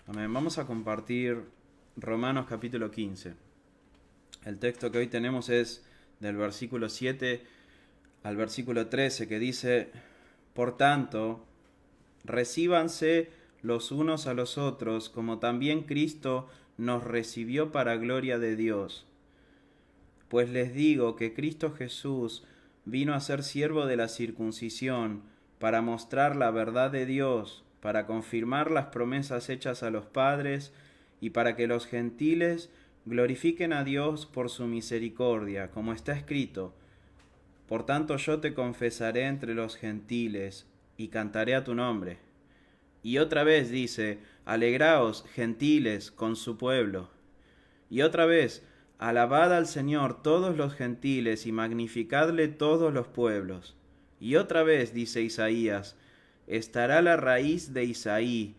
Amén. Vamos a compartir Romanos capítulo 15. El texto que hoy tenemos es del versículo 7 al versículo 13, que dice: Por tanto, recíbanse los unos a los otros, como también Cristo nos recibió para gloria de Dios. Pues les digo que Cristo Jesús vino a ser siervo de la circuncisión, para mostrar la verdad de Dios, para confirmar las promesas hechas a los padres, y para que los gentiles glorifiquen a Dios por su misericordia, como está escrito: Por tanto yo te confesaré entre los gentiles, y cantaré a tu nombre. Y otra vez dice: Alegraos, gentiles, con su pueblo. Y otra vez: Alabad al Señor todos los gentiles, y magnificadle todos los pueblos. Y otra vez dice Isaías: Estará la raíz de Isaí,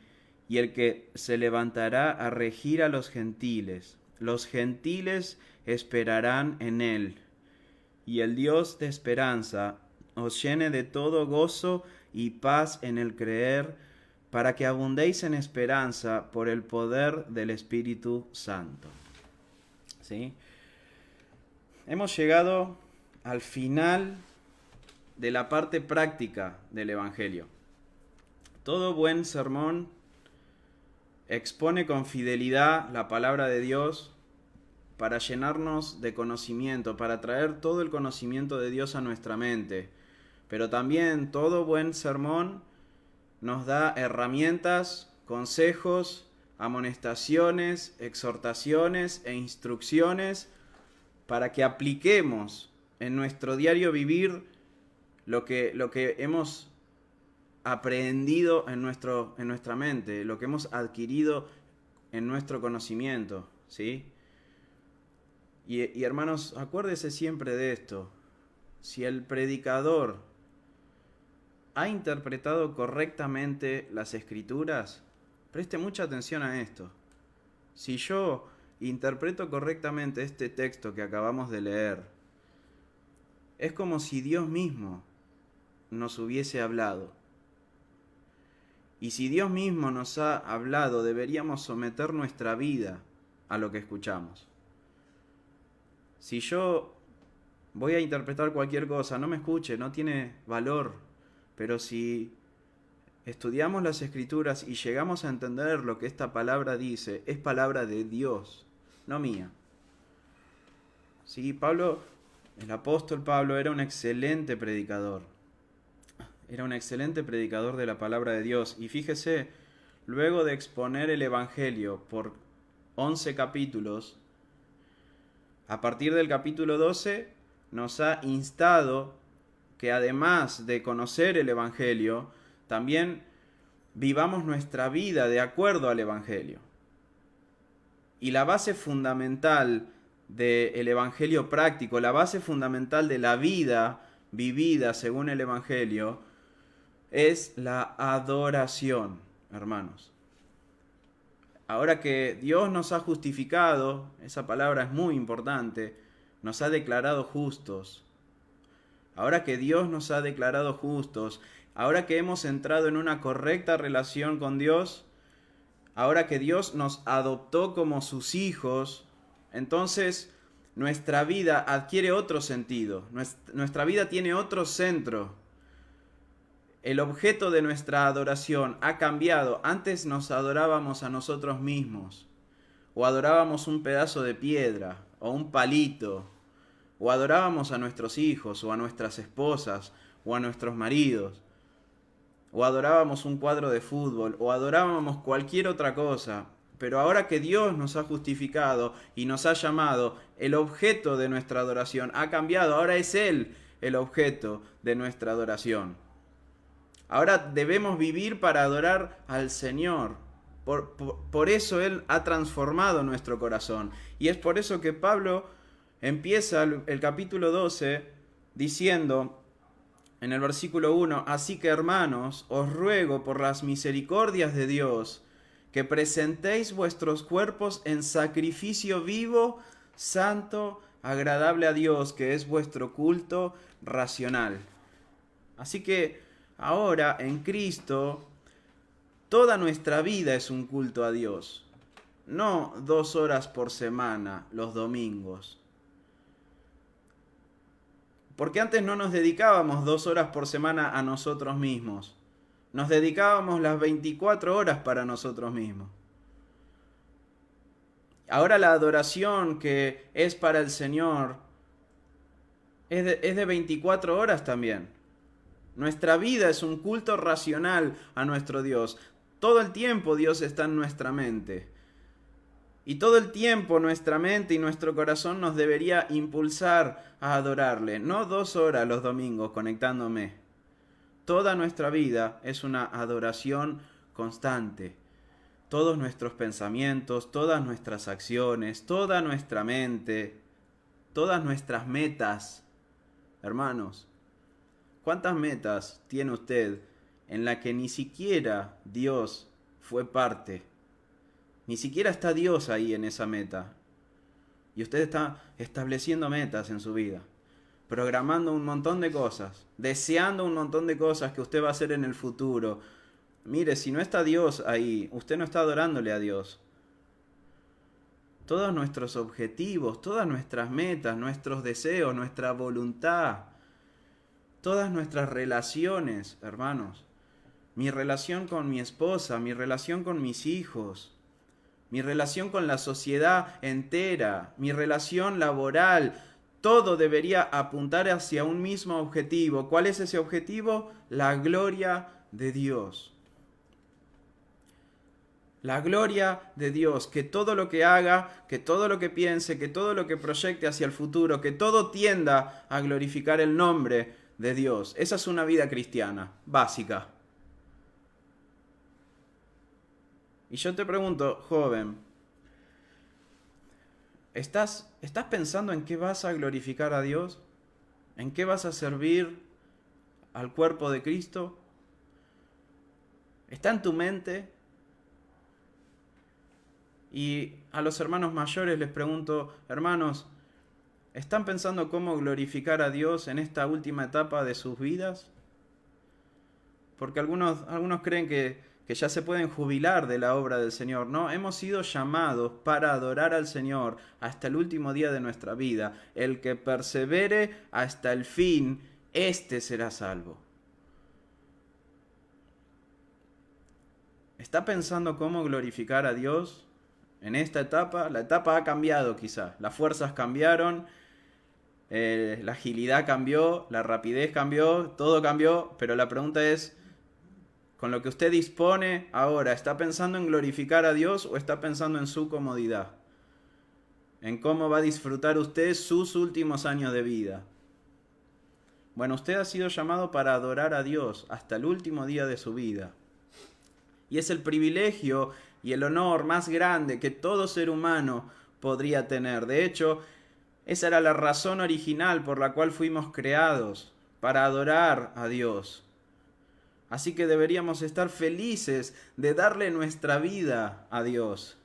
y el que se levantará a regir a los gentiles. Los gentiles esperarán en él. Y el Dios de esperanza os llene de todo gozo y paz en el creer, para que abundéis en esperanza por el poder del Espíritu Santo. ¿Sí? Hemos llegado al final de la parte práctica del Evangelio. Todo buen sermón expone con fidelidad la palabra de Dios para llenarnos de conocimiento, para traer todo el conocimiento de Dios a nuestra mente. Pero también todo buen sermón nos da herramientas, consejos, amonestaciones, exhortaciones e instrucciones para que apliquemos en nuestro diario vivir lo que hemos aprehendido en nuestra mente, lo que hemos adquirido en nuestro conocimiento, ¿sí? Y hermanos, acuérdese siempre de esto. Si el predicador ha interpretado correctamente las Escrituras, preste mucha atención a esto. Si yo interpreto correctamente este texto que acabamos de leer, es como si Dios mismo nos hubiese hablado. Y si Dios mismo nos ha hablado, deberíamos someter nuestra vida a lo que escuchamos. Si yo voy a interpretar cualquier cosa, no me escuche, no tiene valor. Pero si estudiamos las Escrituras y llegamos a entender lo que esta palabra dice, es palabra de Dios, no mía. Sí, Pablo, el apóstol Pablo, era un excelente predicador. Era un excelente predicador de la palabra de Dios. Y fíjese, luego de exponer el Evangelio por 11 capítulos, a partir del capítulo 12 nos ha instado que además de conocer el Evangelio, también vivamos nuestra vida de acuerdo al Evangelio. Y la base fundamental del Evangelio práctico, la base fundamental de la vida vivida según el Evangelio, es la adoración, hermanos. Ahora que Dios nos ha justificado, esa palabra es muy importante, nos ha declarado justos. Ahora que Dios nos ha declarado justos, ahora que hemos entrado en una correcta relación con Dios, ahora que Dios nos adoptó como sus hijos, entonces nuestra vida adquiere otro sentido, nuestra vida tiene otro centro. El objeto de nuestra adoración ha cambiado. Antes nos adorábamos a nosotros mismos, o adorábamos un pedazo de piedra, o un palito, o adorábamos a nuestros hijos, o a nuestras esposas, o a nuestros maridos, o adorábamos un cuadro de fútbol, o adorábamos cualquier otra cosa. Pero ahora que Dios nos ha justificado y nos ha llamado, el objeto de nuestra adoración ha cambiado. Ahora es Él el objeto de nuestra adoración. Ahora debemos vivir para adorar al Señor. Por eso Él ha transformado nuestro corazón. Y es por eso que Pablo empieza el capítulo 12 diciendo en el versículo 1: Así que, hermanos, os ruego por las misericordias de Dios que presentéis vuestros cuerpos en sacrificio vivo, santo, agradable a Dios, que es vuestro culto racional. Así que ahora en Cristo Toda nuestra vida es un culto a Dios. No 2 horas por semana, los domingos. Porque antes no nos dedicábamos 2 horas por semana a nosotros mismos. Nos dedicábamos las 24 horas para nosotros mismos. Ahora la adoración que es para el Señor es de 24 horas también. Nuestra vida es un culto racional a nuestro Dios. Todo el tiempo Dios está en nuestra mente. Y todo el tiempo nuestra mente y nuestro corazón nos debería impulsar a adorarle. No 2 horas los domingos conectándome. Toda nuestra vida es una adoración constante. Todos nuestros pensamientos, todas nuestras acciones, toda nuestra mente, todas nuestras metas. Hermanos, ¿cuántas metas tiene usted en la que ni siquiera Dios fue parte? Ni siquiera está Dios ahí en esa meta. Y usted está estableciendo metas en su vida, programando un montón de cosas, deseando un montón de cosas que usted va a hacer en el futuro. Mire, si no está Dios ahí, usted no está adorándole a Dios. Todos nuestros objetivos, todas nuestras metas, nuestros deseos, nuestra voluntad, todas nuestras relaciones, hermanos. Mi relación con mi esposa, mi relación con mis hijos, mi relación con la sociedad entera, mi relación laboral, todo debería apuntar hacia un mismo objetivo. ¿Cuál es ese objetivo? La gloria de Dios. La gloria de Dios, que todo lo que haga, que todo lo que piense, que todo lo que proyecte hacia el futuro, que todo tienda a glorificar el nombre de Dios. Esa es una vida cristiana, básica. Y yo te pregunto, joven, ¿estás pensando en qué vas a glorificar a Dios? ¿En qué vas a servir al cuerpo de Cristo? ¿Está en tu mente? Y a los hermanos mayores les pregunto, hermanos, ¿están pensando cómo glorificar a Dios en esta última etapa de sus vidas? Porque algunos creen que ya se pueden jubilar de la obra del Señor. No, hemos sido llamados para adorar al Señor hasta el último día de nuestra vida. El que persevere hasta el fin, éste será salvo. ¿Está pensando cómo glorificar a Dios en esta etapa? La etapa ha cambiado quizás. Las fuerzas cambiaron, la agilidad cambió, la rapidez cambió, todo cambió. Pero la pregunta es, con lo que usted dispone ahora, ¿está pensando en glorificar a Dios o está pensando en su comodidad? En cómo va a disfrutar usted sus últimos años de vida. Bueno, usted ha sido llamado para adorar a Dios hasta el último día de su vida. Y es el privilegio y el honor más grande que todo ser humano podría tener. De hecho, esa era la razón original por la cual fuimos creados, para adorar a Dios. Así que deberíamos estar felices de darle nuestra vida a Dios.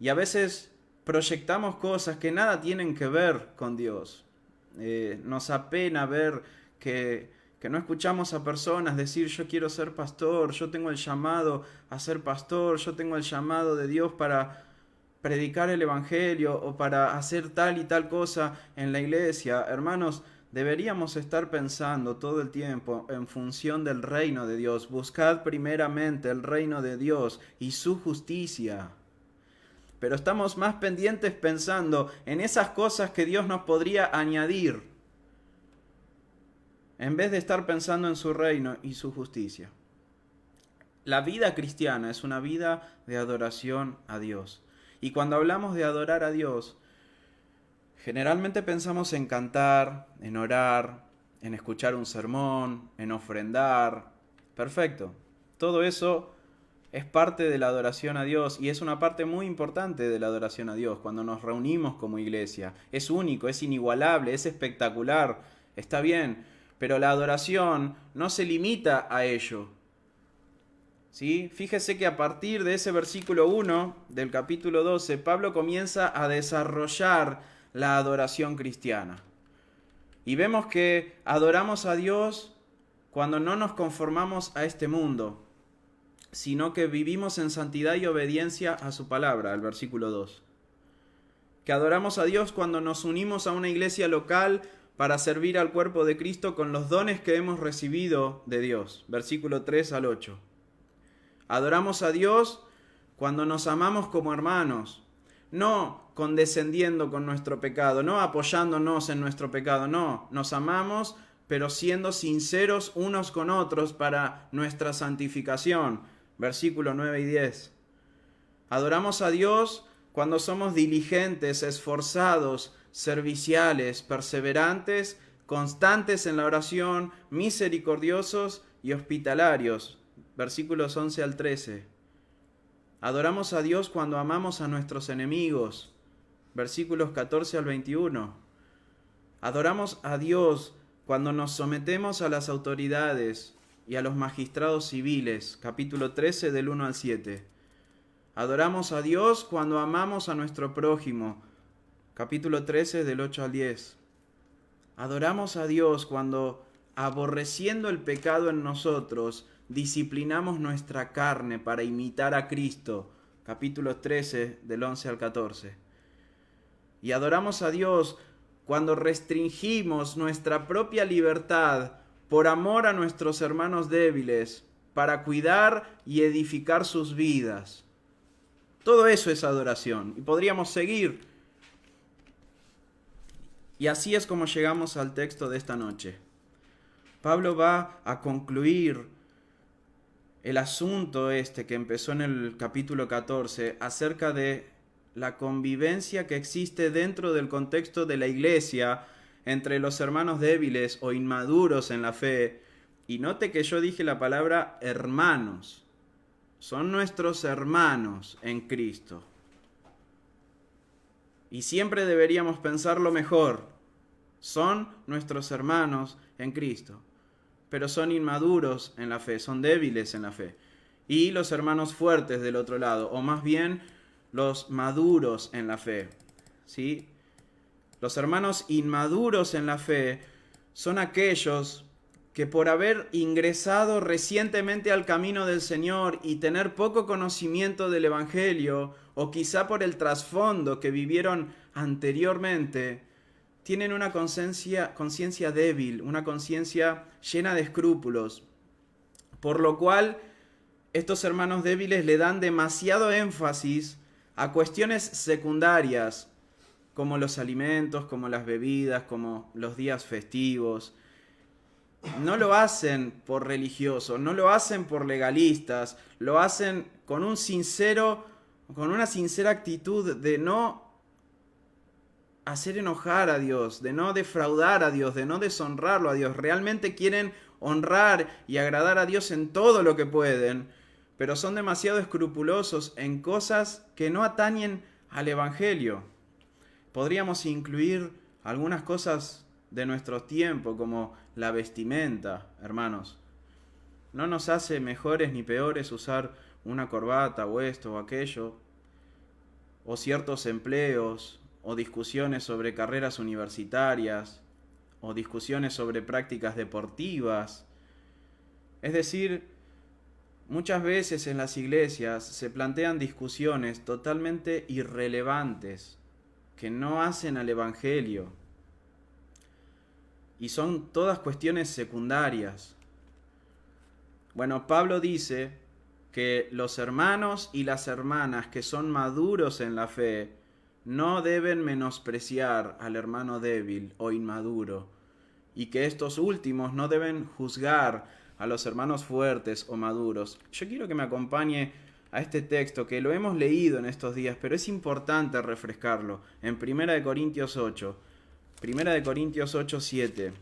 Y a veces proyectamos cosas que nada tienen que ver con Dios. Nos apena ver que no escuchamos a personas decir, yo quiero ser pastor, yo tengo el llamado a ser pastor, yo tengo el llamado de Dios para predicar el evangelio o para hacer tal y tal cosa en la iglesia. Hermanos, deberíamos estar pensando todo el tiempo en función del reino de Dios. Buscad primeramente el reino de Dios y su justicia. Pero estamos más pendientes pensando en esas cosas que Dios nos podría añadir, en vez de estar pensando en su reino y su justicia. La vida cristiana es una vida de adoración a Dios. Y cuando hablamos de adorar a Dios, generalmente pensamos en cantar, en orar, en escuchar un sermón, en ofrendar. Perfecto. Todo eso es parte de la adoración a Dios y es una parte muy importante de la adoración a Dios cuando nos reunimos como iglesia. Es único, es inigualable, es espectacular, está bien, pero la adoración no se limita a ello. ¿Sí? Fíjese que a partir de ese versículo 1 del capítulo 12, Pablo comienza a desarrollar la adoración cristiana. Y vemos que adoramos a Dios cuando no nos conformamos a este mundo. sino que vivimos en santidad y obediencia a su palabra, el versículo 2. Que adoramos a Dios cuando nos unimos a una iglesia local para servir al cuerpo de Cristo con los dones que hemos recibido de Dios, versículo 3 al 8. Adoramos a Dios cuando nos amamos como hermanos, no condescendiendo con nuestro pecado, no apoyándonos en nuestro pecado, no, nos amamos pero siendo sinceros unos con otros para nuestra santificación, versículo 9 y 10. Adoramos a Dios cuando somos diligentes, esforzados, serviciales, perseverantes, constantes en la oración, misericordiosos y hospitalarios, versículos 11 al 13. Adoramos a Dios cuando amamos a nuestros enemigos, versículos 14 al 21. Adoramos a Dios cuando nos sometemos a las autoridades y a los magistrados civiles, capítulo 13 del 1 al 7. Adoramos a Dios cuando amamos a nuestro prójimo, capítulo 13 del 8 al 10. Adoramos a Dios cuando, aborreciendo el pecado en nosotros, disciplinamos nuestra carne para imitar a Cristo, capítulo 13 del 11 al 14. Y adoramos a Dios cuando restringimos nuestra propia libertad por amor a nuestros hermanos débiles, para cuidar y edificar sus vidas. Todo eso es adoración, y podríamos seguir. Y así es como llegamos al texto de esta noche. Pablo va a concluir el asunto que empezó en el capítulo 14 acerca de la convivencia que existe dentro del contexto de la iglesia entre los hermanos débiles o inmaduros en la fe. Y note que yo dije la palabra hermanos. Son nuestros hermanos en Cristo. Y siempre deberíamos pensarlo mejor. Son nuestros hermanos en Cristo. Pero son inmaduros en la fe, son débiles en la fe. Y los hermanos fuertes del otro lado, o más bien los maduros en la fe, ¿sí? Los hermanos inmaduros en la fe son aquellos que por haber ingresado recientemente al camino del Señor y tener poco conocimiento del Evangelio, o quizá por el trasfondo que vivieron anteriormente, tienen una conciencia débil, una conciencia llena de escrúpulos, por lo cual estos hermanos débiles le dan demasiado énfasis a cuestiones secundarias, como los alimentos, como las bebidas, como los días festivos. No lo hacen por religiosos, no lo hacen por legalistas, lo hacen con una sincera actitud de no hacer enojar a Dios, de no defraudar a Dios, de no deshonrarlo a Dios. Realmente quieren honrar y agradar a Dios en todo lo que pueden, pero son demasiado escrupulosos en cosas que no atañen al Evangelio. Podríamos incluir algunas cosas de nuestro tiempo, como la vestimenta, hermanos. No nos hace mejores ni peores usar una corbata o esto o aquello, o ciertos empleos, o discusiones sobre carreras universitarias, o discusiones sobre prácticas deportivas. Es decir, muchas veces en las iglesias se plantean discusiones totalmente irrelevantes que no hacen al Evangelio. Y son todas cuestiones secundarias. Bueno, Pablo dice que los hermanos y las hermanas que son maduros en la fe no deben menospreciar al hermano débil o inmaduro, y que estos últimos no deben juzgar a los hermanos fuertes o maduros. Yo quiero que me acompañe a este texto que lo hemos leído en estos días, pero es importante refrescarlo, en 1 Corintios 8. 1 Corintios 8, 7.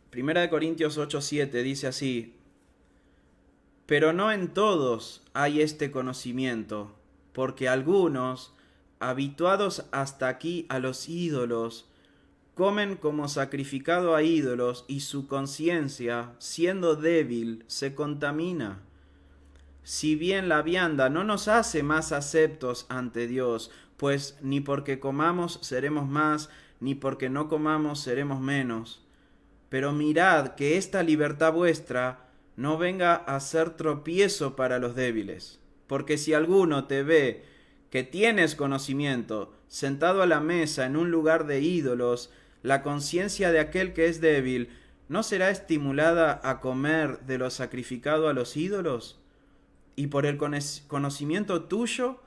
Primera de Corintios 8, 7 dice así: pero no en todos hay este conocimiento, porque algunos, habituados hasta aquí a los ídolos, comen como sacrificado a ídolos, y su conciencia, siendo débil, se contamina. Si bien la vianda no nos hace más aceptos ante Dios, pues ni porque comamos seremos más, ni porque no comamos seremos menos. pero mirad que esta libertad vuestra no venga a ser tropiezo para los débiles. Porque si alguno te ve que tienes conocimiento, sentado a la mesa en un lugar de ídolos, la conciencia de aquel que es débil, ¿no será estimulada a comer de lo sacrificado a los ídolos? Y por el conocimiento tuyo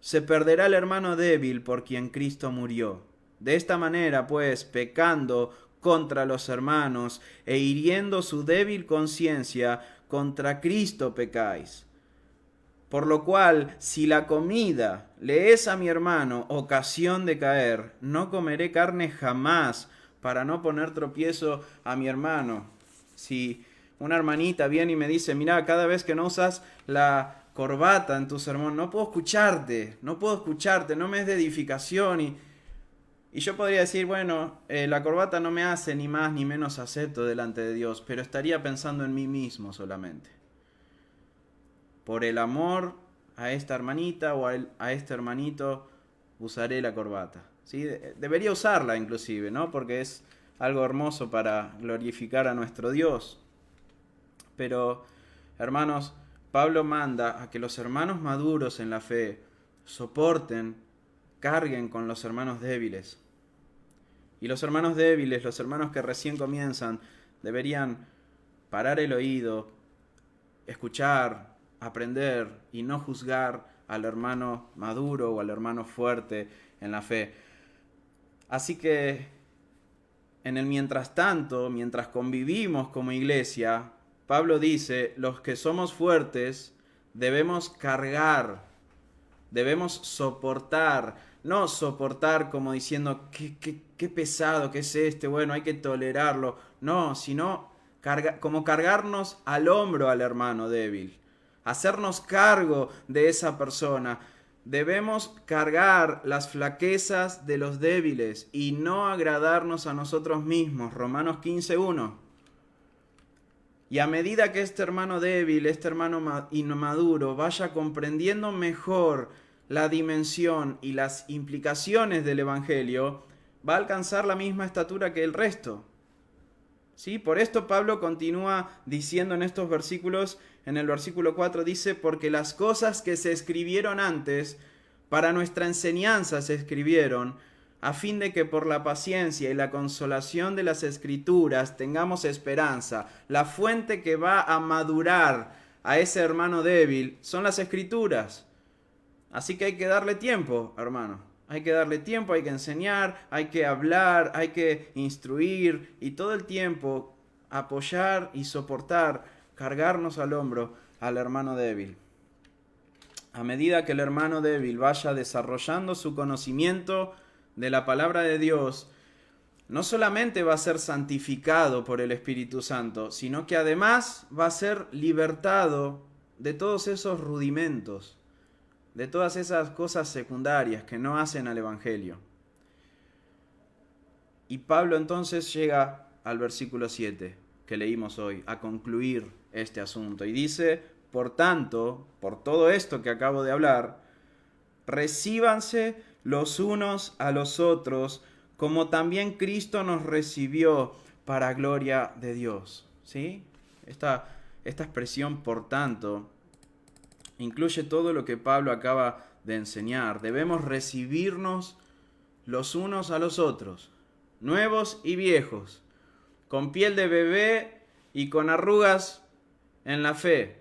se perderá el hermano débil por quien Cristo murió. De esta manera, pues, pecando contra los hermanos e hiriendo su débil conciencia, contra Cristo pecáis. Por lo cual, si la comida le es a mi hermano ocasión de caer, no comeré carne jamás para no poner tropiezo a mi hermano. Si una hermanita viene y me dice, mira, cada vez que no usas la corbata en tu sermón, no puedo escucharte, no me es de edificación. Y yo podría decir, bueno, la corbata no me hace ni más ni menos acepto delante de Dios, pero estaría pensando en mí mismo solamente. Por el amor a esta hermanita o a este hermanito usaré la corbata. ¿Sí? Debería usarla inclusive, ¿no? Porque es algo hermoso para glorificar a nuestro Dios. Pero, hermanos, Pablo manda a que los hermanos maduros en la fe soporten, carguen con los hermanos débiles. Y los hermanos débiles, los hermanos que recién comienzan, deberían parar el oído, escuchar, aprender y no juzgar al hermano maduro o al hermano fuerte en la fe. Así que en el mientras tanto, mientras convivimos como iglesia, Pablo dice, los que somos fuertes debemos cargar, debemos soportar, no soportar como diciendo, qué pesado que es este, bueno, hay que tolerarlo, no, sino como cargarnos al hombro al hermano débil, hacernos cargo de esa persona. Debemos cargar las flaquezas de los débiles y no agradarnos a nosotros mismos. Romanos 15:1. Y a medida que este hermano débil, este hermano inmaduro, vaya comprendiendo mejor la dimensión y las implicaciones del Evangelio, va a alcanzar la misma estatura que el resto. ¿Sí? Por esto Pablo continúa diciendo en estos versículos, en el versículo 4 dice, porque las cosas que se escribieron antes, para nuestra enseñanza se escribieron, a fin de que por la paciencia y la consolación de las Escrituras tengamos esperanza. La fuente que va a madurar a ese hermano débil son las Escrituras. Así que hay que darle tiempo, hermano. Hay que darle tiempo, hay que enseñar, hay que hablar, hay que instruir y todo el tiempo apoyar y soportar, cargarnos al hombro al hermano débil. A medida que el hermano débil vaya desarrollando su conocimiento de la palabra de Dios, no solamente va a ser santificado por el Espíritu Santo, sino que además va a ser libertado de todos esos rudimentos, de todas esas cosas secundarias que no hacen al Evangelio. Y Pablo entonces llega al versículo 7 que leímos hoy, a concluir este asunto. Y dice, por tanto, por todo esto que acabo de hablar, recíbanse los unos a los otros, como también Cristo nos recibió para gloria de Dios. ¿Sí? Esta expresión, por tanto, incluye todo lo que Pablo acaba de enseñar. Debemos recibirnos los unos a los otros, nuevos y viejos, con piel de bebé y con arrugas en la fe,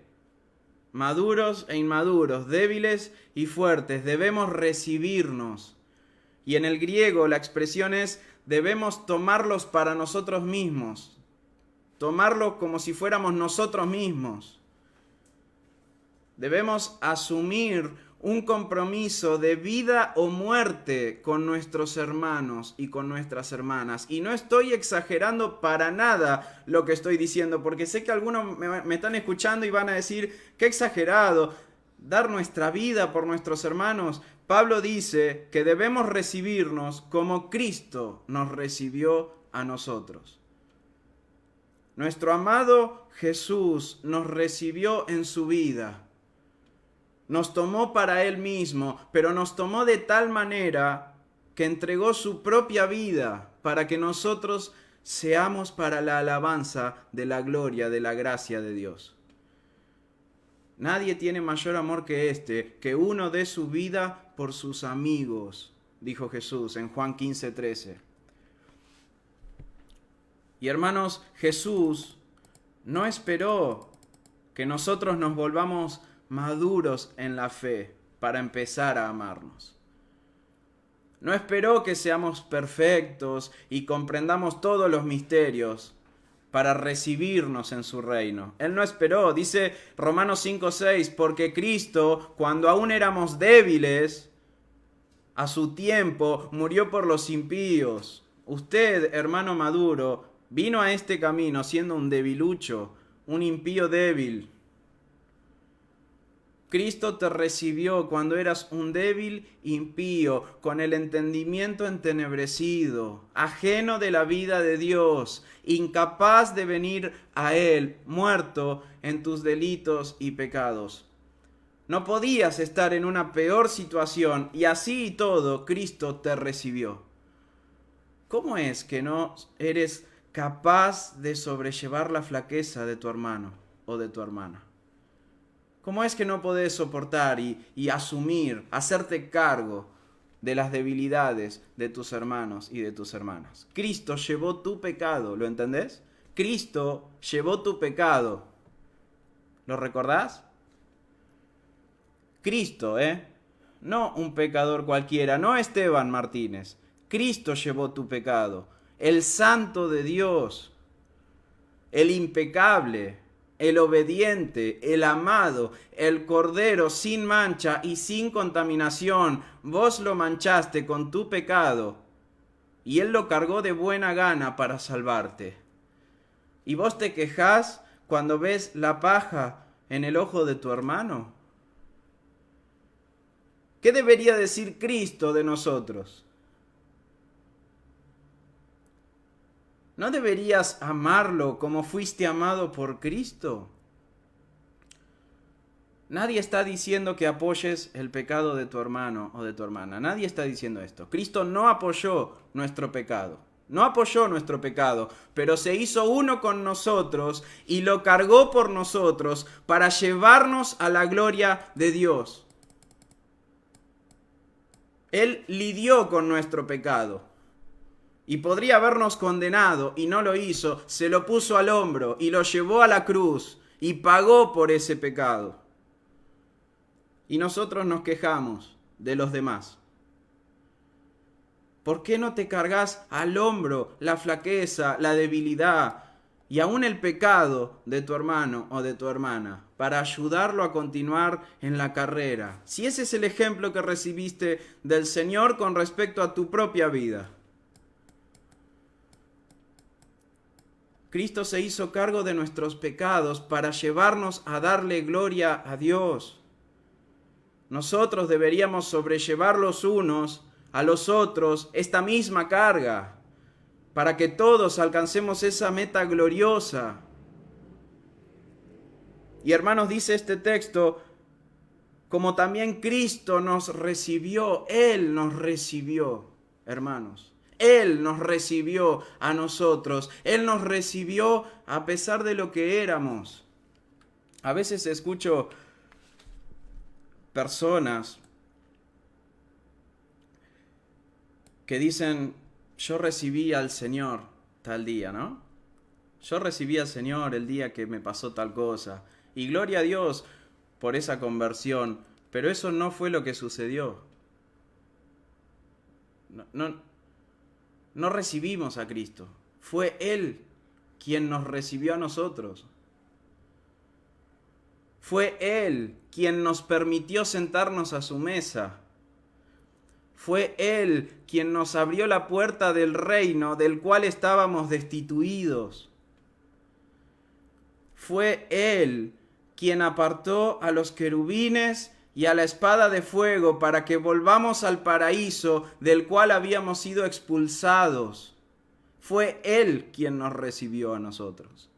maduros e inmaduros, débiles y fuertes. Debemos recibirnos. Y en el griego la expresión es, debemos tomarlos para nosotros mismos, tomarlos como si fuéramos nosotros mismos. Debemos asumir un compromiso de vida o muerte con nuestros hermanos y con nuestras hermanas. Y no estoy exagerando para nada lo que estoy diciendo, porque sé que algunos me están escuchando y van a decir, qué exagerado, dar nuestra vida por nuestros hermanos. Pablo dice que debemos recibirnos como Cristo nos recibió a nosotros. Nuestro amado Jesús nos recibió en su vida. Nos tomó para Él mismo, pero nos tomó de tal manera que entregó su propia vida para que nosotros seamos para la alabanza de la gloria, de la gracia de Dios. Nadie tiene mayor amor que este, que uno dé su vida por sus amigos, dijo Jesús en Juan 15:13. Y hermanos, Jesús no esperó que nosotros nos volvamos maduros en la fe para empezar a amarnos. No esperó que seamos perfectos y comprendamos todos los misterios para recibirnos en su reino. Él no esperó, dice Romanos 5:6, porque Cristo, cuando aún éramos débiles, a su tiempo murió por los impíos. Usted, hermano maduro, vino a este camino siendo un debilucho, un impío débil. Cristo te recibió cuando eras un débil impío, con el entendimiento entenebrecido, ajeno de la vida de Dios, incapaz de venir a Él, muerto en tus delitos y pecados. No podías estar en una peor situación y así y todo Cristo te recibió. ¿Cómo es que no eres capaz de sobrellevar la flaqueza de tu hermano o de tu hermana? ¿Cómo es que no podés soportar y asumir, hacerte cargo de las debilidades de tus hermanos y de tus hermanas? Cristo llevó tu pecado, ¿lo entendés? Cristo llevó tu pecado. ¿Lo recordás? Cristo, no un pecador cualquiera, no Esteban Martínez. Cristo llevó tu pecado. El santo de Dios, el impecable, el obediente, el amado, el cordero sin mancha y sin contaminación. Vos lo manchaste con tu pecado y Él lo cargó de buena gana para salvarte. ¿Y vos te quejás cuando ves la paja en el ojo de tu hermano? ¿Qué debería decir Cristo de nosotros? ¿No deberías amarlo como fuiste amado por Cristo? Nadie está diciendo que apoyes el pecado de tu hermano o de tu hermana. Nadie está diciendo esto. Cristo no apoyó nuestro pecado. No apoyó nuestro pecado, pero se hizo uno con nosotros y lo cargó por nosotros para llevarnos a la gloria de Dios. Él lidió con nuestro pecado. Y podría habernos condenado y no lo hizo, se lo puso al hombro y lo llevó a la cruz y pagó por ese pecado. Y nosotros nos quejamos de los demás. ¿Por qué no te cargas al hombro la flaqueza, la debilidad y aún el pecado de tu hermano o de tu hermana para ayudarlo a continuar en la carrera? Si ese es el ejemplo que recibiste del Señor con respecto a tu propia vida. Cristo se hizo cargo de nuestros pecados para llevarnos a darle gloria a Dios. Nosotros deberíamos sobrellevar los unos a los otros esta misma carga, para que todos alcancemos esa meta gloriosa. Y hermanos, dice este texto, como también Cristo nos recibió, Él nos recibió, hermanos. Él nos recibió a nosotros. Él nos recibió a pesar de lo que éramos. A veces escucho personas que dicen, yo recibí al Señor tal día, ¿no? Yo recibí al Señor el día que me pasó tal cosa. Y gloria a Dios por esa conversión. Pero eso no fue lo que sucedió. No recibimos a Cristo. Fue Él quien nos recibió a nosotros. Fue Él quien nos permitió sentarnos a su mesa. Fue Él quien nos abrió la puerta del reino del cual estábamos destituidos. Fue Él quien apartó a los querubines y a la espada de fuego para que volvamos al paraíso del cual habíamos sido expulsados. Fue Él quien nos recibió a nosotros.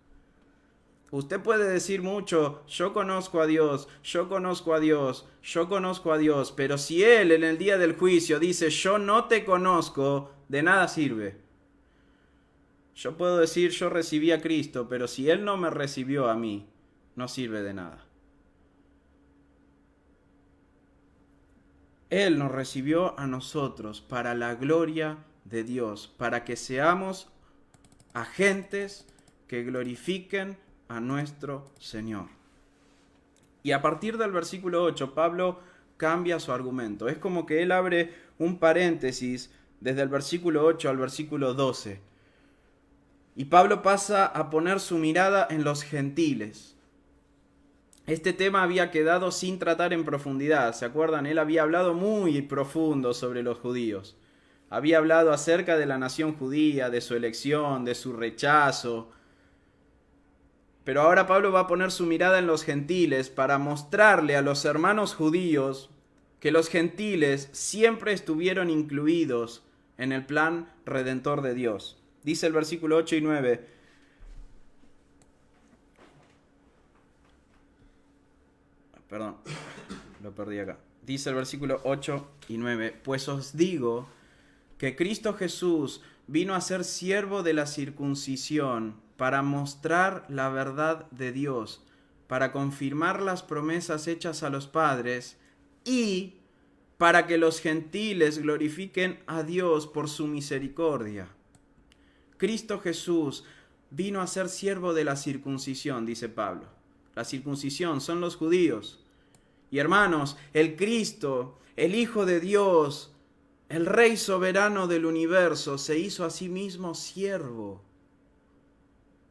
Usted puede decir mucho, yo conozco a Dios, yo conozco a Dios, yo conozco a Dios, pero si Él en el día del juicio dice, yo no te conozco, de nada sirve. Yo puedo decir, yo recibí a Cristo, pero si Él no me recibió a mí, no sirve de nada. Él nos recibió a nosotros para la gloria de Dios, para que seamos agentes que glorifiquen a nuestro Señor. Y a partir del versículo 8, Pablo cambia su argumento. Es como que él abre un paréntesis desde el versículo 8 al versículo 12. Y Pablo pasa a poner su mirada en los gentiles. Este tema había quedado sin tratar en profundidad. ¿Se acuerdan? Él había hablado muy profundo sobre los judíos. Había hablado acerca de la nación judía, de su elección, de su rechazo. Pero ahora Pablo va a poner su mirada en los gentiles para mostrarle a los hermanos judíos que los gentiles siempre estuvieron incluidos en el plan redentor de Dios. Dice el versículo 8 y 9. Perdón, lo perdí acá. Dice el versículo 8 y 9. Pues os digo que Cristo Jesús vino a ser siervo de la circuncisión para mostrar la verdad de Dios, para confirmar las promesas hechas a los padres y para que los gentiles glorifiquen a Dios por su misericordia. Cristo Jesús vino a ser siervo de la circuncisión, dice Pablo. La circuncisión son los judíos. Y hermanos, el Cristo, el Hijo de Dios, el Rey soberano del universo, se hizo a sí mismo siervo,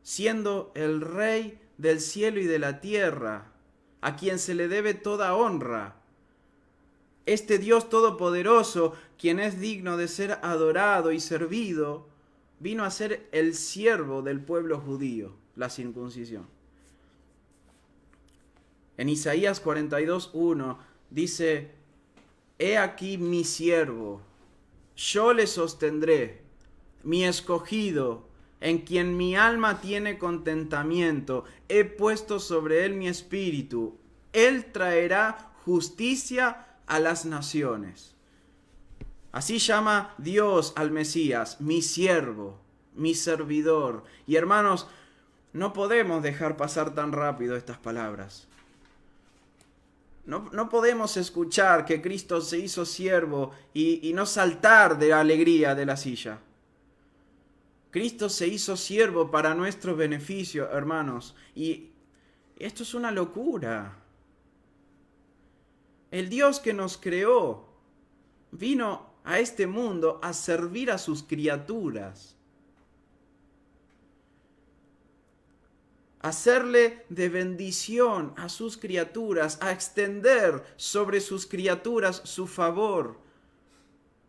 siendo el Rey del cielo y de la tierra, a quien se le debe toda honra. Este Dios todopoderoso, quien es digno de ser adorado y servido, vino a ser el siervo del pueblo judío, la circuncisión. En Isaías 42:1 dice: He aquí mi siervo, yo le sostendré, mi escogido, en quien mi alma tiene contentamiento, he puesto sobre él mi espíritu, él traerá justicia a las naciones. Así llama Dios al Mesías, mi siervo, mi servidor. Y hermanos, no podemos dejar pasar tan rápido estas palabras. No podemos escuchar que Cristo se hizo siervo y no saltar de la alegría de la silla. Cristo se hizo siervo para nuestro beneficio, hermanos. Y esto es una locura. El Dios que nos creó vino a este mundo a servir a sus criaturas. Hacerle de bendición a sus criaturas, a extender sobre sus criaturas su favor.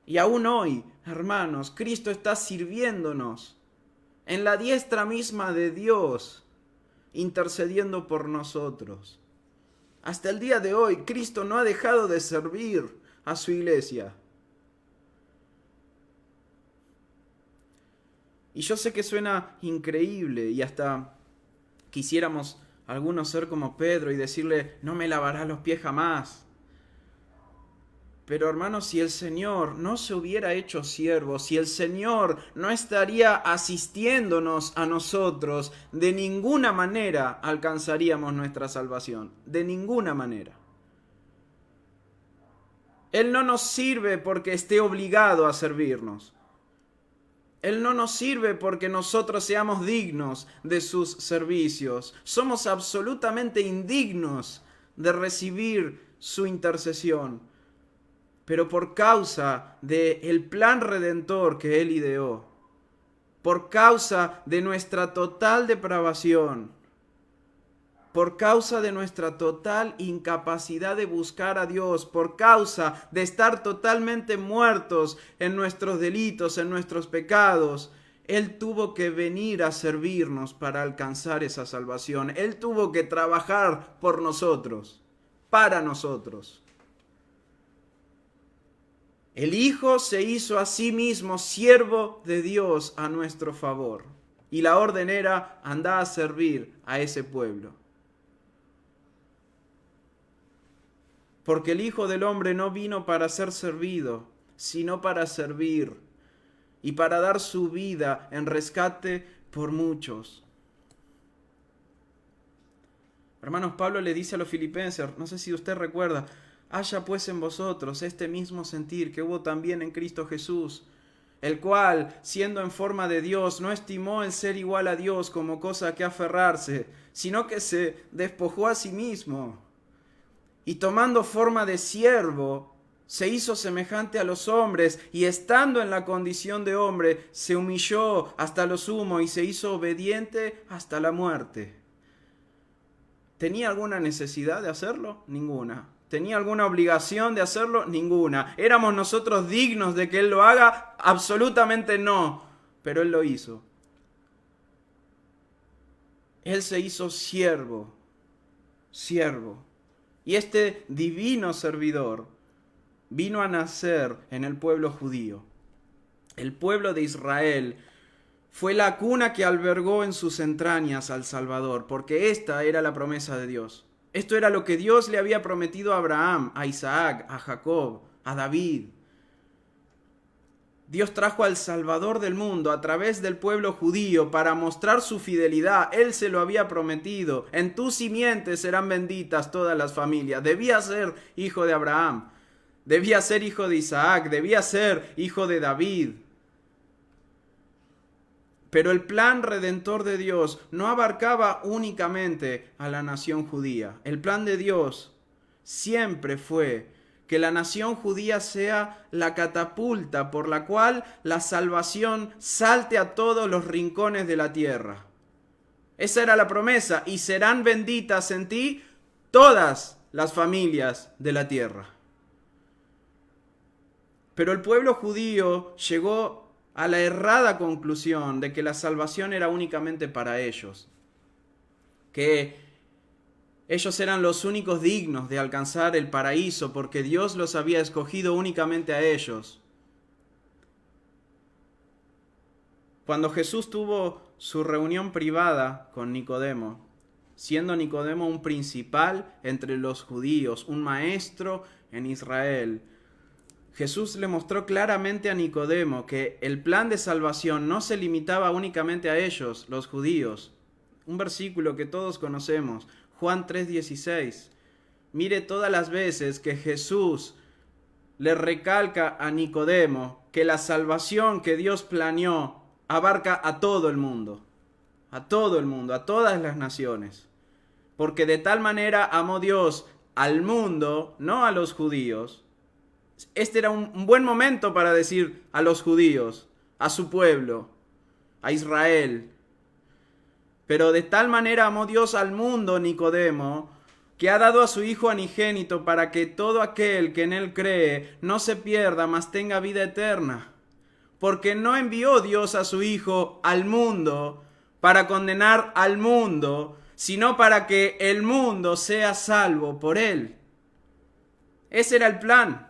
Y aún hoy, hermanos, Cristo está sirviéndonos en la diestra misma de Dios, intercediendo por nosotros. Hasta el día de hoy, Cristo no ha dejado de servir a su iglesia. Y yo sé que suena increíble y hasta quisiéramos algunos ser como Pedro y decirle: no me lavarás los pies jamás. Pero hermanos, si el Señor no se hubiera hecho siervo, si el Señor no estaría asistiéndonos a nosotros, de ninguna manera alcanzaríamos nuestra salvación. De ninguna manera. Él no nos sirve porque esté obligado a servirnos. Él no nos sirve porque nosotros seamos dignos de sus servicios. Somos absolutamente indignos de recibir su intercesión. Pero por causa del plan redentor que Él ideó, por causa de nuestra total depravación, por causa de nuestra total incapacidad de buscar a Dios, por causa de estar totalmente muertos en nuestros delitos, en nuestros pecados, Él tuvo que venir a servirnos para alcanzar esa salvación. Él tuvo que trabajar por nosotros, para nosotros. El Hijo se hizo a sí mismo siervo de Dios a nuestro favor. Y la orden era: andá a servir a ese pueblo. Porque el Hijo del Hombre no vino para ser servido, sino para servir y para dar su vida en rescate por muchos. Hermanos, Pablo le dice a los filipenses, no sé si usted recuerda, haya pues en vosotros este mismo sentir que hubo también en Cristo Jesús, el cual, siendo en forma de Dios, no estimó el ser igual a Dios como cosa a que aferrarse, sino que se despojó a sí mismo, y tomando forma de siervo, se hizo semejante a los hombres, y estando en la condición de hombre, se humilló hasta lo sumo y se hizo obediente hasta la muerte. ¿Tenía alguna necesidad de hacerlo? Ninguna. ¿Tenía alguna obligación de hacerlo? Ninguna. ¿Éramos nosotros dignos de que Él lo haga? Absolutamente no. Pero Él lo hizo. Él se hizo siervo. Y este divino servidor vino a nacer en el pueblo judío. El pueblo de Israel fue la cuna que albergó en sus entrañas al Salvador, porque esta era la promesa de Dios. Esto era lo que Dios le había prometido a Abraham, a Isaac, a Jacob, a David. Dios trajo al Salvador del mundo a través del pueblo judío para mostrar su fidelidad. Él se lo había prometido. En tu simiente serán benditas todas las familias. Debía ser hijo de Abraham, debía ser hijo de Isaac, debía ser hijo de David. Pero el plan redentor de Dios no abarcaba únicamente a la nación judía. El plan de Dios siempre fue que la nación judía sea la catapulta por la cual la salvación salte a todos los rincones de la tierra. Esa era la promesa, y serán benditas en ti todas las familias de la tierra. Pero el pueblo judío llegó a la errada conclusión de que la salvación era únicamente para ellos, que ellos eran los únicos dignos de alcanzar el paraíso porque Dios los había escogido únicamente a ellos. Cuando Jesús tuvo su reunión privada con Nicodemo, siendo Nicodemo un principal entre los judíos, un maestro en Israel, Jesús le mostró claramente a Nicodemo que el plan de salvación no se limitaba únicamente a ellos, los judíos. Un versículo que todos conocemos, Juan 3:16. Mire todas las veces que Jesús le recalca a Nicodemo que la salvación que Dios planeó abarca a todo el mundo, a todas las naciones. Porque de tal manera amó Dios al mundo, no a los judíos. Este era un buen momento para decir a los judíos, a su pueblo, a Israel. Pero de tal manera amó Dios al mundo, Nicodemo, que ha dado a su Hijo unigénito para que todo aquel que en Él cree no se pierda, mas tenga vida eterna. Porque no envió Dios a su Hijo al mundo para condenar al mundo, sino para que el mundo sea salvo por Él. Ese era el plan.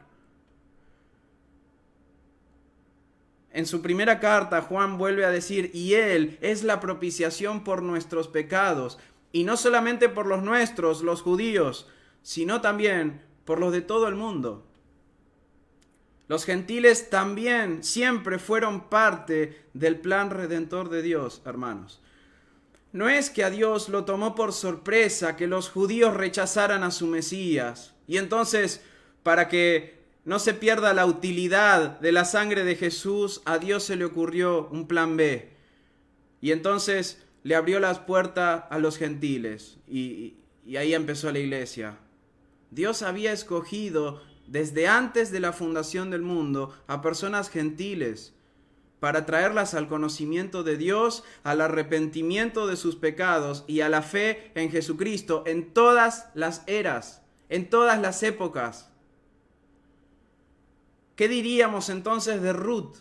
En su primera carta, Juan vuelve a decir, y Él es la propiciación por nuestros pecados, y no solamente por los nuestros, los judíos, sino también por los de todo el mundo. Los gentiles también siempre fueron parte del plan redentor de Dios, hermanos. No es que a Dios lo tomó por sorpresa que los judíos rechazaran a su Mesías, y entonces, para que no se pierda la utilidad de la sangre de Jesús, a Dios se le ocurrió un plan B. Y entonces le abrió las puertas a los gentiles. Y ahí empezó la iglesia. Dios había escogido desde antes de la fundación del mundo a personas gentiles para traerlas al conocimiento de Dios, al arrepentimiento de sus pecados y a la fe en Jesucristo en todas las eras, en todas las épocas. ¿Qué diríamos entonces de Ruth?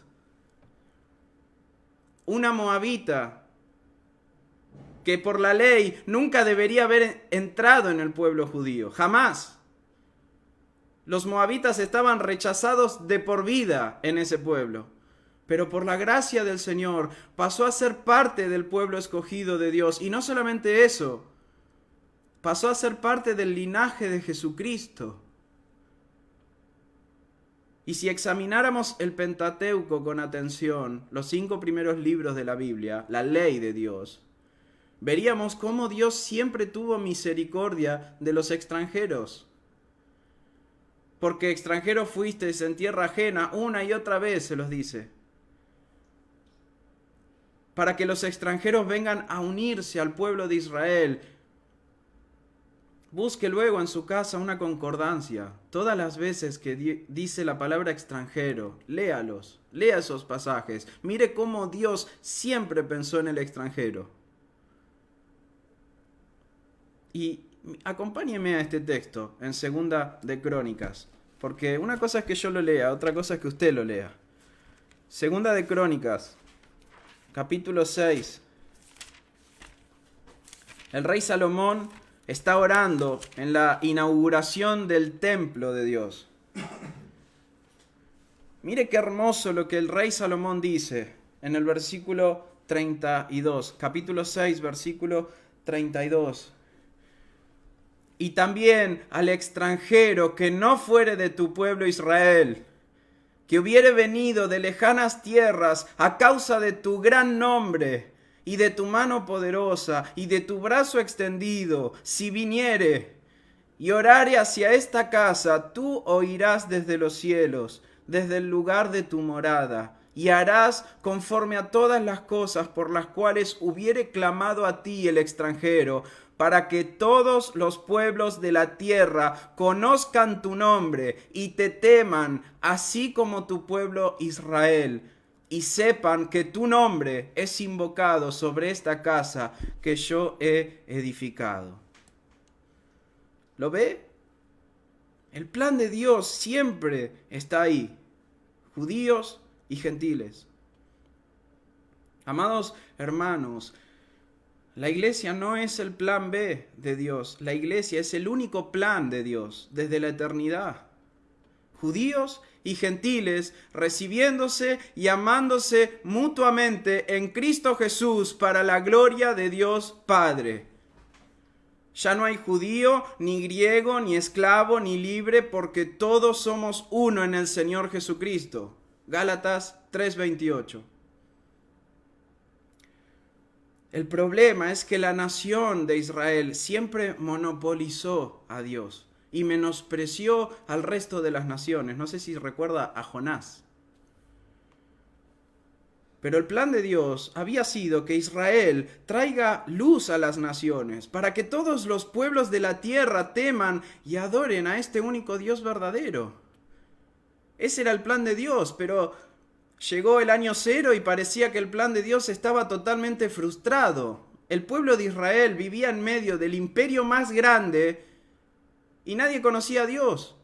Una moabita que por la ley nunca debería haber entrado en el pueblo judío, jamás. Los moabitas estaban rechazados de por vida en ese pueblo, pero por la gracia del Señor pasó a ser parte del pueblo escogido de Dios, y no solamente eso, pasó a ser parte del linaje de Jesucristo. Y si examináramos el Pentateuco con atención, los 5 primeros libros de la Biblia, la ley de Dios, veríamos cómo Dios siempre tuvo misericordia de los extranjeros. Porque extranjeros fuisteis en tierra ajena, una y otra vez se los dice. Para que los extranjeros vengan a unirse al pueblo de Israel. Busque luego en su casa una concordancia. Todas las veces que dice la palabra extranjero, léalos, lea esos pasajes. Mire cómo Dios siempre pensó en el extranjero. Y acompáñeme a este texto en 2 de Crónicas, porque una cosa es que yo lo lea, otra cosa es que usted lo lea. 2 de Crónicas, capítulo 6. El rey Salomón está orando en la inauguración del templo de Dios. Mire qué hermoso lo que el rey Salomón dice en el versículo 32, capítulo 6, versículo 32. Y también al extranjero que no fuere de tu pueblo Israel, que hubiere venido de lejanas tierras a causa de tu gran nombre, y de tu mano poderosa, y de tu brazo extendido, si viniere y orare hacia esta casa, tú oirás desde los cielos, desde el lugar de tu morada, y harás conforme a todas las cosas por las cuales hubiere clamado a ti el extranjero, para que todos los pueblos de la tierra conozcan tu nombre y te teman, así como tu pueblo Israel, y sepan que tu nombre es invocado sobre esta casa que yo he edificado. ¿Lo ve? El plan de Dios siempre está ahí, judíos y gentiles. Amados hermanos, la iglesia no es el plan B de Dios, la iglesia es el único plan de Dios desde la eternidad. Judíos y gentiles recibiéndose y amándose mutuamente en Cristo Jesús para la gloria de Dios Padre. Ya no hay judío, ni griego, ni esclavo, ni libre, porque todos somos uno en el Señor Jesucristo. Gálatas 3:28. El problema es que la nación de Israel siempre monopolizó a Dios y menospreció al resto de las naciones. No sé si recuerda a Jonás. Pero el plan de Dios había sido que Israel traiga luz a las naciones, para que todos los pueblos de la tierra teman y adoren a este único Dios verdadero. Ese era el plan de Dios, pero llegó el año 0 y parecía que el plan de Dios estaba totalmente frustrado. El pueblo de Israel vivía en medio del imperio más grande y nadie conocía a Dios.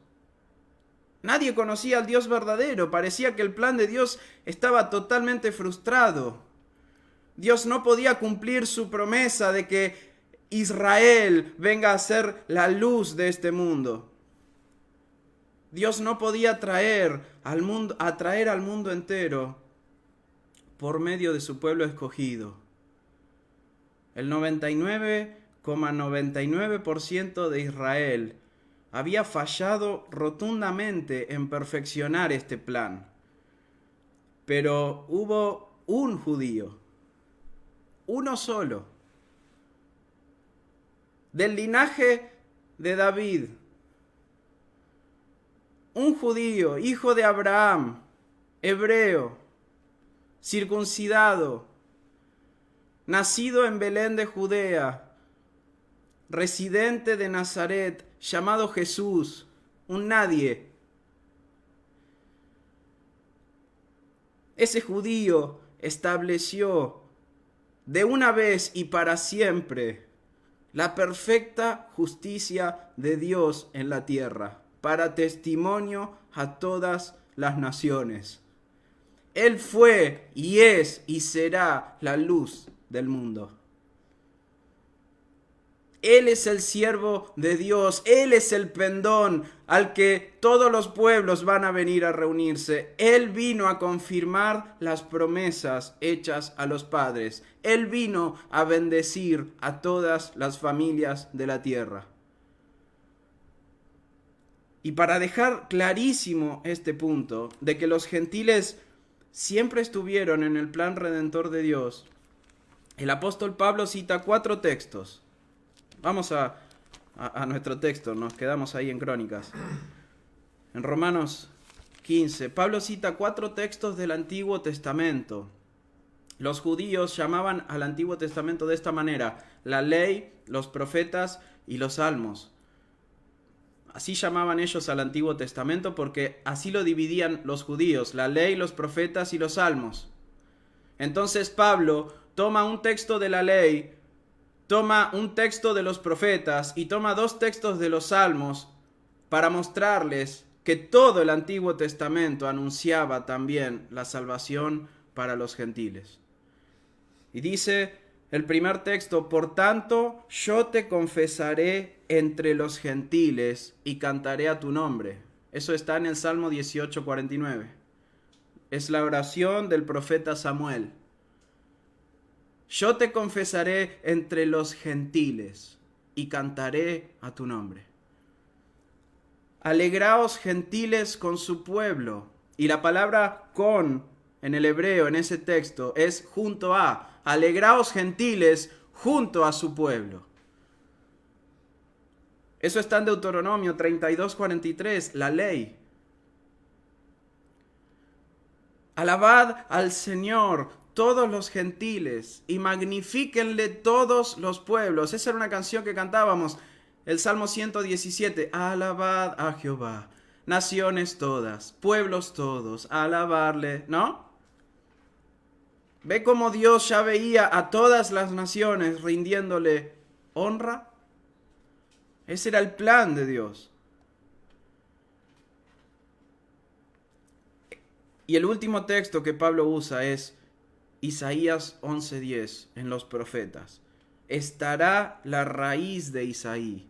Nadie conocía al Dios verdadero. Parecía que el plan de Dios estaba totalmente frustrado. Dios no podía cumplir su promesa de que Israel venga a ser la luz de este mundo. Dios no podía atraer al mundo entero por medio de su pueblo escogido. El 99,99% de Israel había fallado rotundamente en perfeccionar este plan. Pero hubo un judío, uno solo, del linaje de David, un judío, hijo de Abraham, hebreo, circuncidado, nacido en Belén de Judea, residente de Nazaret, llamado Jesús, un nadie. Ese judío estableció de una vez y para siempre la perfecta justicia de Dios en la tierra, para testimonio a todas las naciones. Él fue y es y será la luz del mundo. Él es el siervo de Dios, Él es el pendón al que todos los pueblos van a venir a reunirse. Él vino a confirmar las promesas hechas a los padres. Él vino a bendecir a todas las familias de la tierra. Y para dejar clarísimo este punto de que los gentiles siempre estuvieron en el plan redentor de Dios, el apóstol Pablo cita 4 textos. Vamos a nuestro texto, nos quedamos ahí en Crónicas. En Romanos 15, Pablo cita 4 textos del Antiguo Testamento. Los judíos llamaban al Antiguo Testamento de esta manera: la ley, los profetas y los salmos. Así llamaban ellos al Antiguo Testamento porque así lo dividían los judíos: la ley, los profetas y los salmos. Entonces Pablo toma un texto de la ley, toma un texto de los profetas y toma 2 textos de los salmos para mostrarles que todo el Antiguo Testamento anunciaba también la salvación para los gentiles. Y dice el primer texto: por tanto, yo te confesaré entre los gentiles y cantaré a tu nombre. Eso está en el Salmo 18:49. Es la oración del profeta Samuel. Yo te confesaré entre los gentiles y cantaré a tu nombre. Alegraos, gentiles, con su pueblo. Y la palabra con en el hebreo, en ese texto, es junto a. Alegraos, gentiles, junto a su pueblo. Eso está en Deuteronomio 32:43, la ley. Alabad al Señor todos los gentiles y magnifíquenle todos los pueblos. Esa era una canción que cantábamos, el Salmo 117. Alabad a Jehová, naciones todas, pueblos todos, alabarle, ¿no? ¿Ve cómo Dios ya veía a todas las naciones rindiéndole honra? Ese era el plan de Dios. Y el último texto que Pablo usa es Isaías 11:10 en los profetas. Estará la raíz de Isaí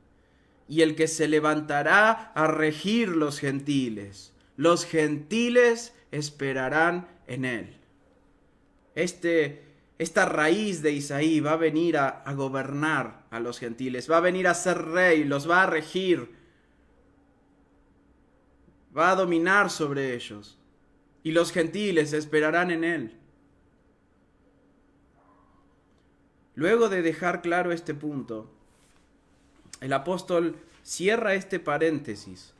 y el que se levantará a regir los gentiles. Los gentiles esperarán en él. Esta raíz de Isaí va a venir a gobernar a los gentiles, va a venir a ser rey, los va a regir, va a dominar sobre ellos, y los gentiles esperarán en él. Luego de dejar claro este punto, el apóstol cierra este paréntesis.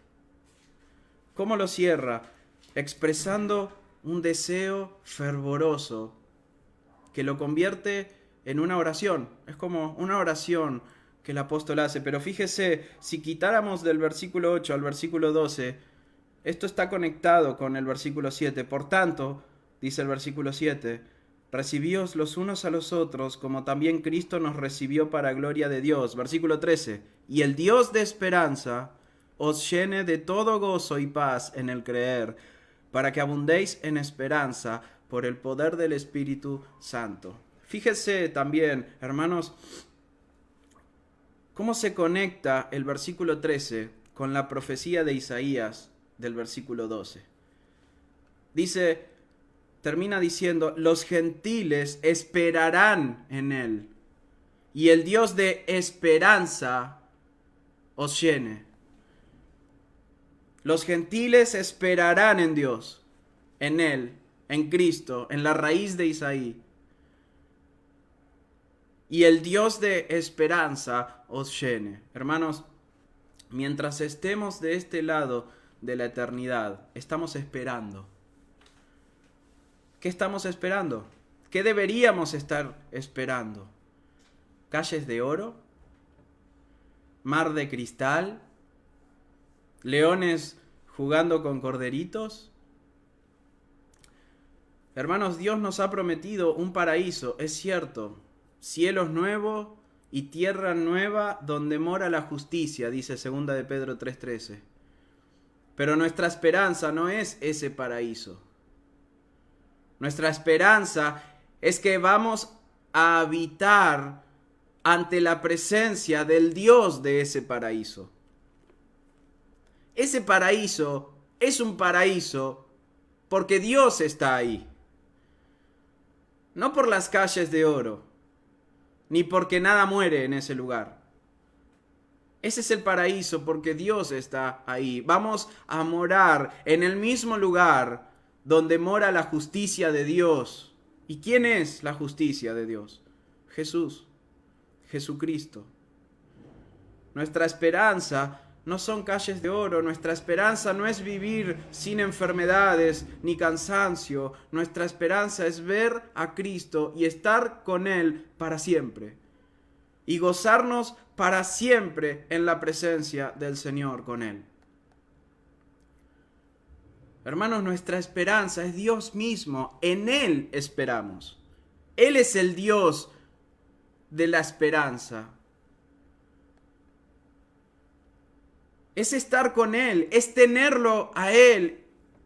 ¿Cómo lo cierra? Expresando un deseo fervoroso que lo convierte en una oración. Es como una oración que el apóstol hace. Pero fíjese, si quitáramos del versículo 8 al versículo 12, esto está conectado con el versículo 7. Por tanto, dice el versículo 7, recibíos los unos a los otros, como también Cristo nos recibió para gloria de Dios. Versículo 13, y el Dios de esperanza os llene de todo gozo y paz en el creer, para que abundéis en esperanza por el poder del Espíritu Santo. Fíjese también, hermanos, cómo se conecta el versículo 13 con la profecía de Isaías del versículo 12. Termina diciendo, los gentiles esperarán en él, y el Dios de esperanza os llene. Los gentiles esperarán en Dios, en él, en Cristo, en la raíz de Isaí. Y el Dios de esperanza os llene. Hermanos, mientras estemos de este lado de la eternidad, estamos esperando. ¿Qué estamos esperando? ¿Qué deberíamos estar esperando? ¿Calles de oro? ¿Mar de cristal? ¿Leones jugando con corderitos? Hermanos, Dios nos ha prometido un paraíso, es cierto, cielos nuevos y tierra nueva donde mora la justicia, dice 2 de Pedro 3:13. Pero nuestra esperanza no es ese paraíso. Nuestra esperanza es que vamos a habitar ante la presencia del Dios de ese paraíso. Ese paraíso es un paraíso porque Dios está ahí. No por las calles de oro, ni porque nada muere en ese lugar. Ese es el paraíso porque Dios está ahí. Vamos a morar en el mismo lugar donde mora la justicia de Dios. ¿Y quién es la justicia de Dios? Jesús, Jesucristo. Nuestra esperanza no son calles de oro, nuestra esperanza no es vivir sin enfermedades ni cansancio. Nuestra esperanza es ver a Cristo y estar con Él para siempre. Y gozarnos para siempre en la presencia del Señor con Él. Hermanos, nuestra esperanza es Dios mismo. En Él esperamos. Él es el Dios de la esperanza. Es estar con Él, es tenerlo a Él.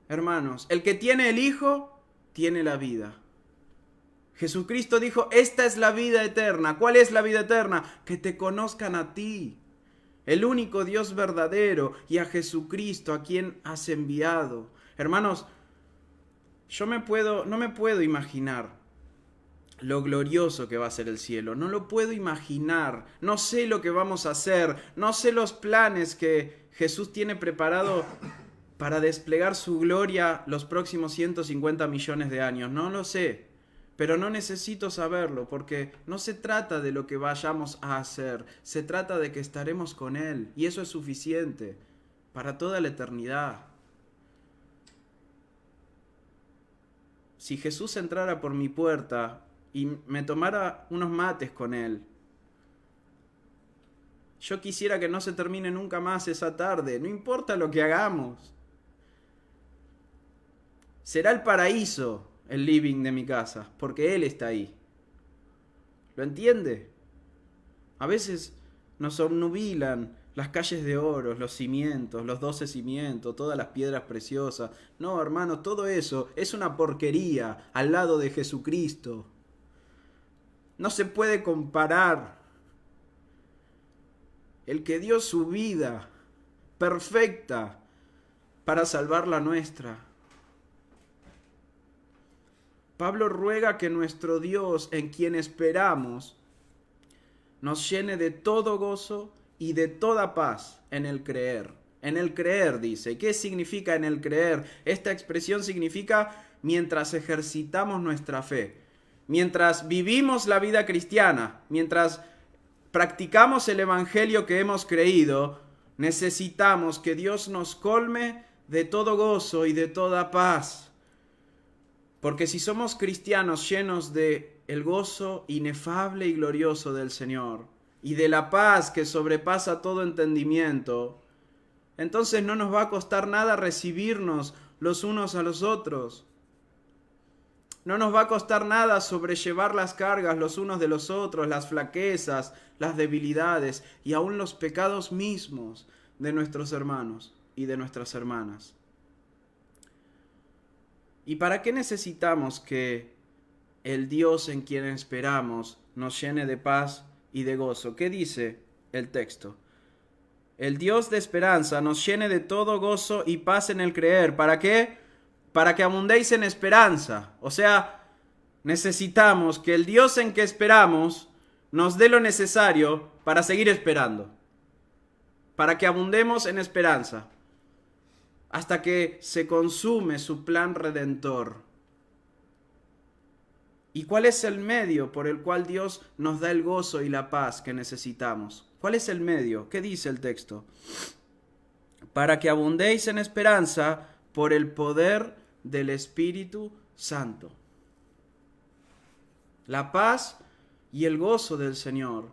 Hermanos, el que tiene el Hijo, tiene la vida. Jesucristo dijo, esta es la vida eterna. ¿Cuál es la vida eterna? Que te conozcan a ti, el único Dios verdadero, y a Jesucristo, a quien has enviado. Hermanos, no me puedo imaginar lo glorioso que va a ser el cielo. No lo puedo imaginar. No sé lo que vamos a hacer. No sé los planes que Jesús tiene preparado para desplegar su gloria los próximos 150 millones de años. No lo sé. Pero no necesito saberlo porque no se trata de lo que vayamos a hacer. Se trata de que estaremos con Él. Y eso es suficiente para toda la eternidad. Si Jesús entrara por mi puerta y me tomara unos mates con Él, yo quisiera que no se termine nunca más esa tarde, no importa lo que hagamos. Será el paraíso el living de mi casa, porque Él está ahí. ¿Lo entiende? A veces nos obnubilan las calles de oro, los cimientos, los 12 cimientos, todas las piedras preciosas. No, hermano, todo eso es una porquería al lado de Jesucristo. No se puede comparar. El que dio su vida perfecta para salvar la nuestra. Pablo ruega que nuestro Dios, en quien esperamos, nos llene de todo gozo y de toda paz en el creer. En el creer, dice. ¿Qué significa en el creer? Esta expresión significa mientras ejercitamos nuestra fe. Mientras vivimos la vida cristiana, mientras practicamos el evangelio que hemos creído, necesitamos que Dios nos colme de todo gozo y de toda paz. Porque si somos cristianos llenos de el gozo inefable y glorioso del Señor y de la paz que sobrepasa todo entendimiento, entonces no nos va a costar nada recibirnos los unos a los otros. No nos va a costar nada sobrellevar las cargas los unos de los otros, las flaquezas, las debilidades y aún los pecados mismos de nuestros hermanos y de nuestras hermanas. ¿Y para qué necesitamos que el Dios en quien esperamos nos llene de paz y de gozo? ¿Qué dice el texto? El Dios de esperanza nos llene de todo gozo y paz en el creer. ¿Para qué? Para que abundéis en esperanza. O sea, necesitamos que el Dios en que esperamos nos dé lo necesario para seguir esperando. Para que abundemos en esperanza. Hasta que se consume su plan redentor. ¿Y cuál es el medio por el cual Dios nos da el gozo y la paz que necesitamos? ¿Cuál es el medio? ¿Qué dice el texto? Para que abundéis en esperanza por el poder del Espíritu Santo. La paz y el gozo del Señor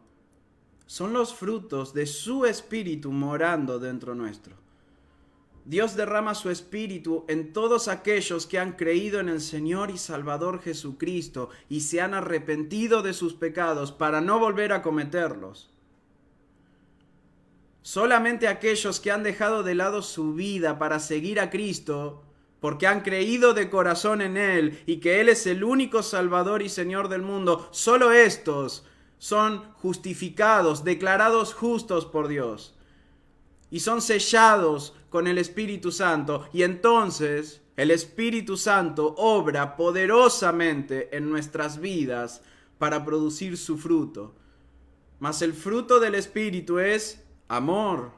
son los frutos de su Espíritu morando dentro nuestro. Dios derrama su Espíritu en todos aquellos que han creído en el Señor y Salvador Jesucristo y se han arrepentido de sus pecados para no volver a cometerlos. Solamente aquellos que han dejado de lado su vida para seguir a Cristo, porque han creído de corazón en Él y que Él es el único Salvador y Señor del mundo, solo estos son justificados, declarados justos por Dios. Y son sellados con el Espíritu Santo. Y entonces el Espíritu Santo obra poderosamente en nuestras vidas para producir su fruto. Mas el fruto del Espíritu es amor,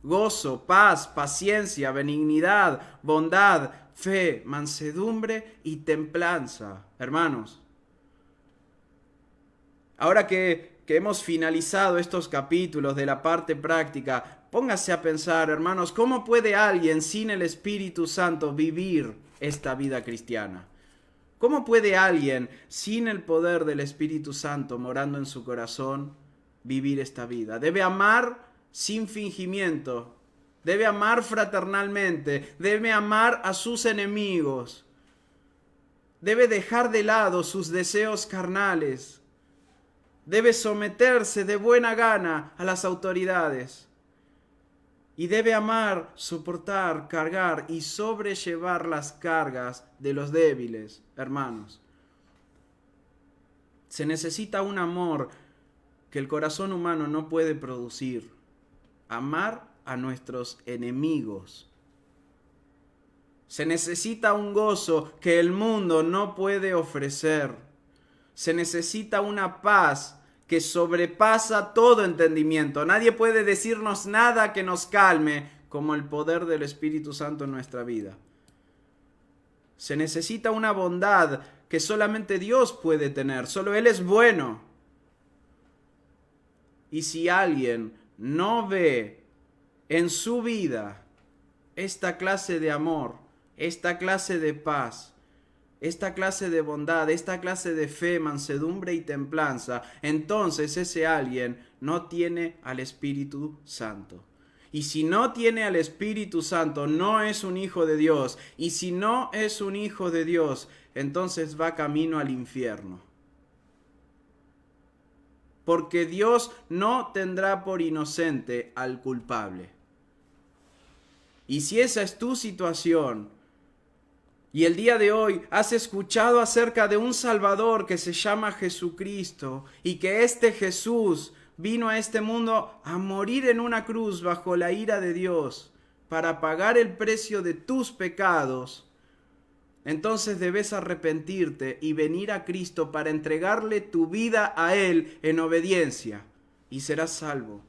gozo, paz, paciencia, benignidad, bondad, fe, mansedumbre y templanza. Hermanos, ahora que hemos finalizado estos capítulos de la parte práctica, póngase a pensar, hermanos, ¿cómo puede alguien sin el Espíritu Santo vivir esta vida cristiana? ¿Cómo puede alguien sin el poder del Espíritu Santo morando en su corazón vivir esta vida? Debe amar sin fingimiento, debe amar fraternalmente, debe amar a sus enemigos, debe dejar de lado sus deseos carnales, debe someterse de buena gana a las autoridades y debe amar, soportar, cargar y sobrellevar las cargas de los débiles, hermanos. Se necesita un amor que el corazón humano no puede producir. Amar a nuestros enemigos. Se necesita un gozo que el mundo no puede ofrecer. Se necesita una paz que sobrepasa todo entendimiento. Nadie puede decirnos nada que nos calme como el poder del Espíritu Santo en nuestra vida. Se necesita una bondad que solamente Dios puede tener. Solo Él es bueno. Y si alguien no ve en su vida esta clase de amor, esta clase de paz, esta clase de bondad, esta clase de fe, mansedumbre y templanza, entonces ese alguien no tiene al Espíritu Santo. Y si no tiene al Espíritu Santo, no es un hijo de Dios. Y si no es un hijo de Dios, entonces va camino al infierno. Porque Dios no tendrá por inocente al culpable. Y si esa es tu situación, y el día de hoy has escuchado acerca de un Salvador que se llama Jesucristo, y que este Jesús vino a este mundo a morir en una cruz bajo la ira de Dios para pagar el precio de tus pecados, entonces debes arrepentirte y venir a Cristo para entregarle tu vida a Él en obediencia y serás salvo.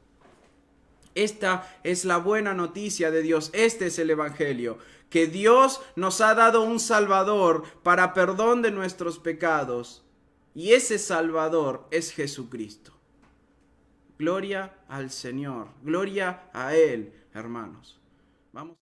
Esta es la buena noticia de Dios, este es el Evangelio, que Dios nos ha dado un Salvador para perdón de nuestros pecados y ese Salvador es Jesucristo. Gloria al Señor, gloria a Él, hermanos. Vamos.